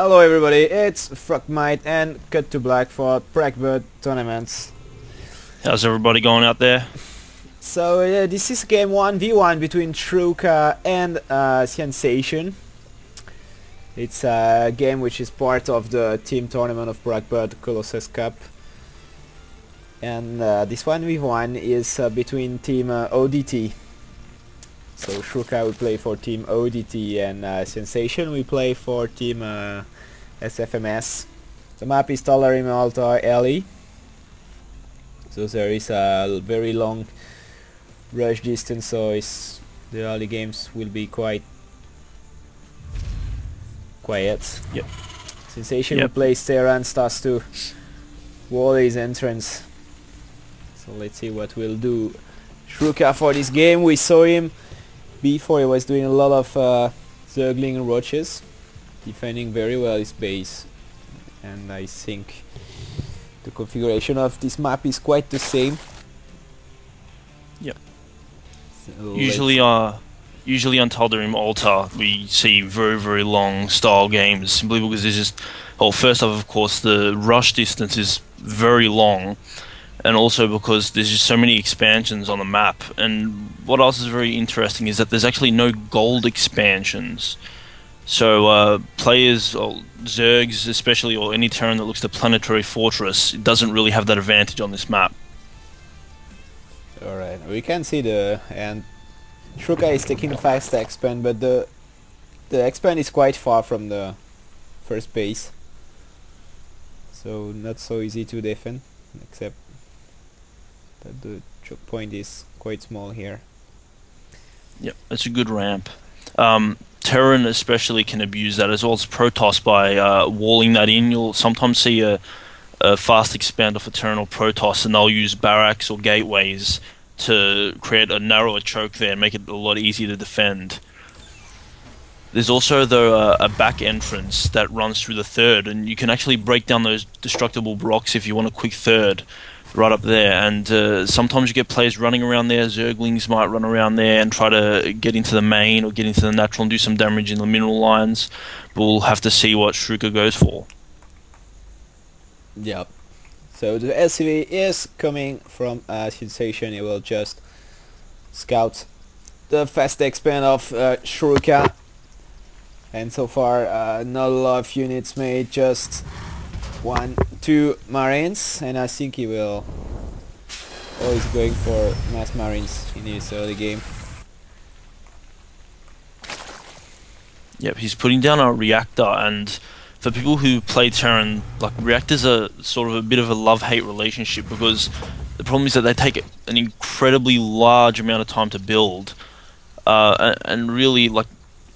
Hello everybody, it's PRACBUD and Cut to Black for PRACBUD tournaments. How's everybody going out there? So this is game 1v1 between SianZaTion and SianZaTion. It's a game which is part of the team tournament of PRACBUD Colossus Cup. And this 1v1 is between team ODT. So SianZaTion will play for team ODT and SianZaTion will play for team sFmS. The map is Tolerary Malta LE. So there is a very long rush distance, so the early games will be quite quiet. Yep. SianZaTion will play Terran starts to wall his entrance. So let's see what we'll do. SianZaTion for this game, we saw him before. He was doing a lot of zergling and roaches, defending very well his base, and I think the configuration of this map is quite the same. Yep. So usually on Tolerary Malta we see very long style games simply because there's just, well, first off, of course, the rush distance is very long, and also because there's just so many expansions on the map. And what else is very interesting is that there's actually no gold expansions. So players, or Zergs especially, or any Terran that looks to Planetary Fortress, it doesn't really have that advantage on this map. Alright, we can see and SianZaTion is taking a fast expand, but the expand is quite far from the first base. So not so easy to defend, except that the choke point is quite small here. Yep, it's a good ramp. Terran especially can abuse that, as well as Protoss, by walling that in. You'll sometimes see a fast expand off a Terran or Protoss, and they'll use barracks or gateways to create a narrower choke there and make it a lot easier to defend. There's also a back entrance that runs through the third, and you can actually break down those destructible blocks if you want a quick third right up there. And sometimes you get players running around there. Zerglings might run around there and try to get into the main or get into the natural and do some damage in the mineral lines, but we'll have to see what SianZaTion goes for. Yep. So the LCV is coming from SianZaTion. He will just scout the fast expand of SianZaTion. And so far not a lot of units made, just 1-2 marines, and I think he will always going for mass marines in his early game. Yep, he's putting down a reactor, and for people who play Terran, like, reactors are sort of a bit of a love-hate relationship, because the problem is that they take an incredibly large amount of time to build, and really, like,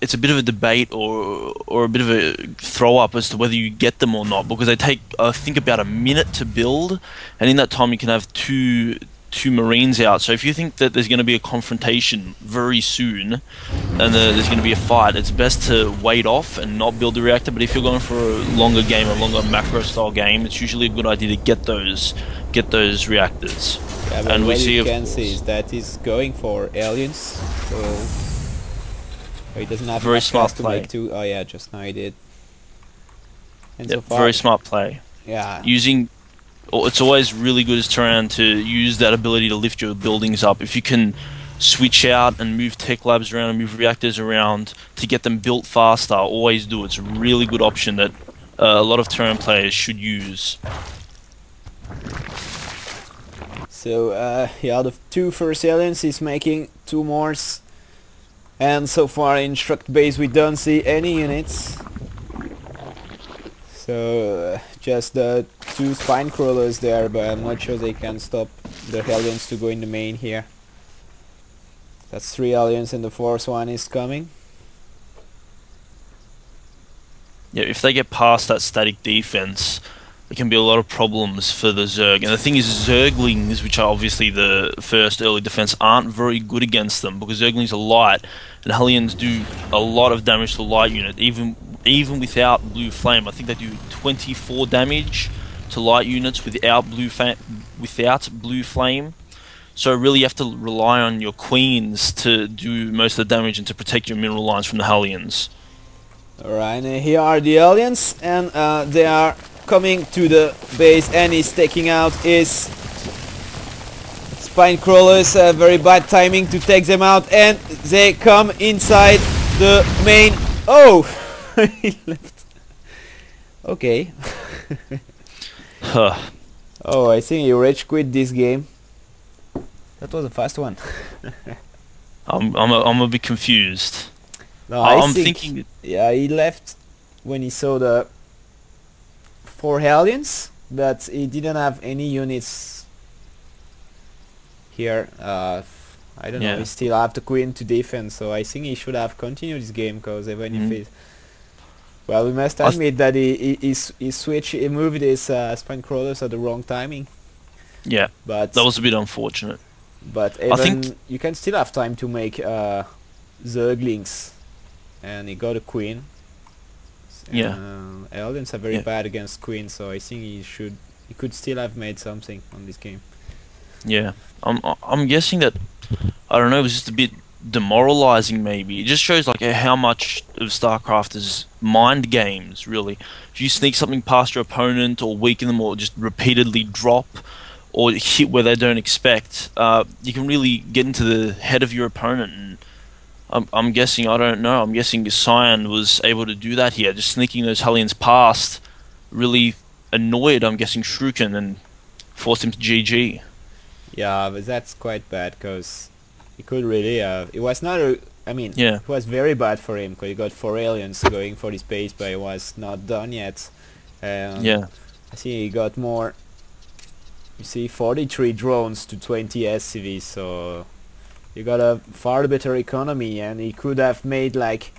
it's a bit of a debate or a bit of a throw-up as to whether you get them or not, because they take, I think, about a minute to build, and in that time you can have two marines out. So if you think that there's going to be a confrontation very soon and there's going to be a fight, it's best to wait off and not build the reactor. But if you're going for a longer game, a longer macro-style game, it's usually a good idea to get those reactors. Yeah, but and what we see, you can see is that he's going for aliens, so he doesn't have very enough smart gas to play. make two. Oh yeah, just now he did. And Yep, so far, very smart play. yeah. It's always really good as Terran to use that ability to lift your buildings up. If you can switch out and move tech labs around and move reactors around to get them built faster, always do. It's a really good option that a lot of Terran players should use. So yeah, the two first aliens, he's making two more. And so far in SianZaTion base we don't see any units. So just the two spine crawlers there, but I'm not sure they can stop the aliens to go in the main here. That's 3 aliens and the fourth one is coming. Yeah, if they get past that static defense, there can be a lot of problems for the Zerg. And the thing is, Zerglings, which are obviously the first early defense, aren't very good against them, because Zerglings are light, and Hellions do a lot of damage to light unit, even without blue flame. I think they do 24 damage to light units without blue flame. So really you have to rely on your queens to do most of the damage and to protect your mineral lines from the Hellions. Alright, and here are the aliens, and they are coming to the base, and he's taking out his spine crawlers. Very bad timing to take them out, and they come inside the main. Oh, he left. Okay. Huh. Oh, I think he rage quit this game. That was a fast one. I'm a bit confused. No, I'm thinking. Yeah, he left when he saw the 4 aliens, but he didn't have any units here. I don't know. He still have the queen to defend, so I think he should have continued this game, because even if he, well, we must admit that he moved his spine crawlers at the wrong timing. Yeah, but that was a bit unfortunate. But even I think you can still have time to make Zerglings, and he got a queen. Yeah, aliens are very bad against queen, so I think he could still have made something on this game. Yeah, I'm guessing that, I don't know, it was just a bit demoralizing. Maybe it just shows like how much of StarCraft is mind games. Really, if you sneak something past your opponent, or weaken them, or just repeatedly drop, or hit where they don't expect, you can really get into the head of your opponent. And I'm guessing, I don't know, I'm guessing Sian was able to do that here, just sneaking those Hellions past, really annoyed, I'm guessing, SianZaTion, and forced him to GG. Yeah, but that's quite bad, because he could really, it was not a, I mean, it was very bad for him, because he got 4 aliens going for this base, but it was not done yet. Yeah. I think he got more, you see, 43 drones to 20 SCVs, so you got a far better economy, and he could have made, like,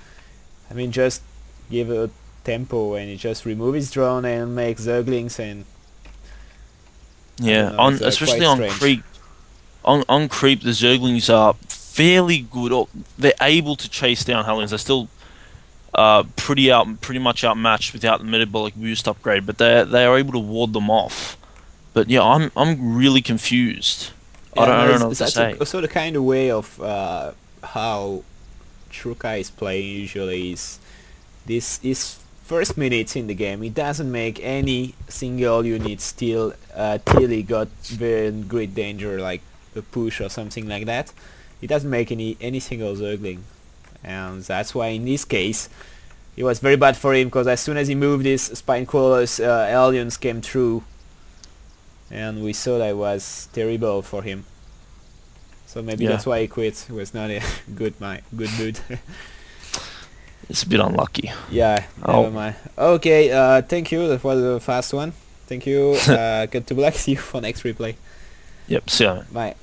I mean, just give a tempo, and he just remove his drone and make Zerglings, and yeah, know, especially on creep. On creep, the Zerglings are fairly good. Or they're able to chase down Hellions. They're still pretty much outmatched without the metabolic boost upgrade, but they are able to ward them off. But yeah, I'm really confused. Yeah, I don't know what to say. That's also the kind of way of how SianZaTion is playing usually. Is this is first minutes in the game, he doesn't make any single unit till he got very great danger, like a push or something like that. He doesn't make any single Zergling, and that's why in this case it was very bad for him, because as soon as he moved his spine crawlers, aliens came through, and we saw that was terrible for him. So maybe that's why he quit. It was not a good mood. It's a bit unlucky. Yeah, never mind. Okay, thank you. That was a fast one. Thank you. Good to luck. See you for next replay. Yep, see you. Bye.